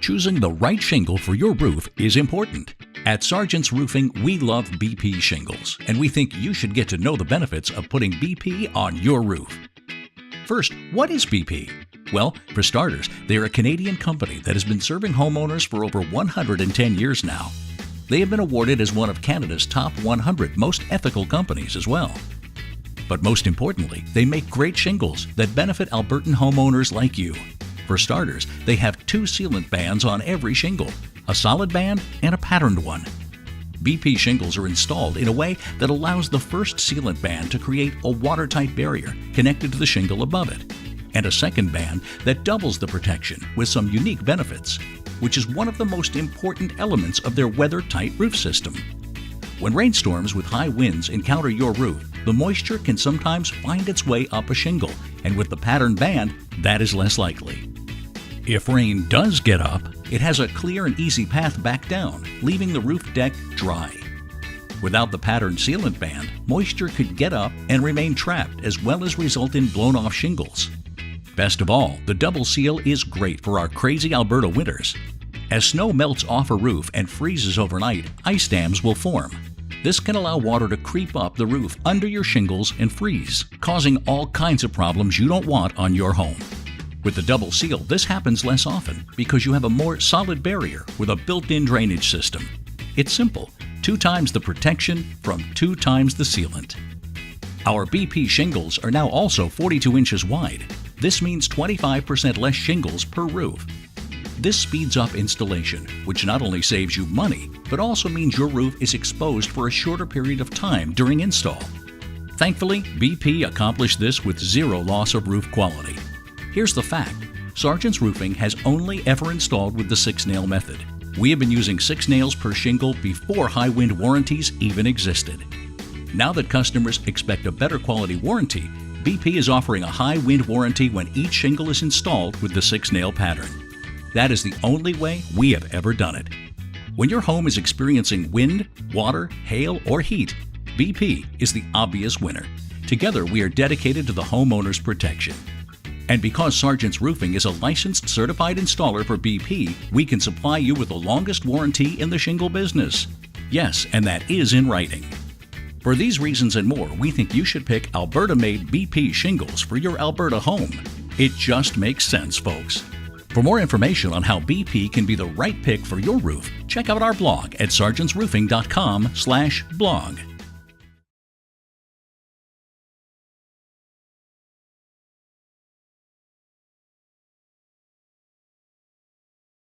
Choosing the right shingle for your roof is important. At Sargent's Roofing, we love BP Shingles, and we think you should get to know the benefits of putting BP on your roof. First, what is BP? Well, for starters, they're a Canadian company that has been serving homeowners for over 110 years now. They have been awarded as one of Canada's top 100 most ethical companies as well. But most importantly, they make great shingles that benefit Albertan homeowners like you. For starters, they have 2 sealant bands on every shingle, a solid band and a patterned one. BP shingles are installed in a way that allows the first sealant band to create a watertight barrier connected to the shingle above it, and a second band that doubles the protection with some unique benefits, which is one of the most important elements of their Weathertite roof system. When rainstorms with high winds encounter your roof, the moisture can sometimes find its way up a shingle, and with the patterned band, that is less likely. If rain does get up, it has a clear and easy path back down, leaving the roof deck dry. Without the patterned sealant band, moisture could get up and remain trapped, as well as result in blown-off shingles. Best of all, the double seal is great for our crazy Alberta winters. As snow melts off a roof and freezes overnight, ice dams will form. This can allow water to creep up the roof under your shingles and freeze, causing all kinds of problems you don't want on your home. With the double seal, this happens less often because you have a more solid barrier with a built-in drainage system. It's simple: 2 times the protection from 2 times the sealant. Our BP shingles are now also 42 inches wide. This means 25% less shingles per roof. This speeds up installation, which not only saves you money, but also means your roof is exposed for a shorter period of time during install. Thankfully, BP accomplished this with 0 loss of roof quality. Here's the fact: Sargent's Roofing has only ever installed with the 6-nail method. We have been using 6 nails per shingle before high wind warranties even existed. Now that customers expect a better quality warranty, BP is offering a high wind warranty when each shingle is installed with the 6-nail pattern. That is the only way we have ever done it. When your home is experiencing wind, water, hail, or heat, BP is the obvious winner. Together, we are dedicated to the homeowner's protection. And because Sargent's Roofing is a licensed certified installer for BP, we can supply you with the longest warranty in the shingle business. Yes, and that is in writing. For these reasons and more, we think you should pick Alberta-made BP shingles for your Alberta home. It just makes sense, folks. For more information on how BP can be the right pick for your roof, check out our blog at sargentsroofing.com/blog.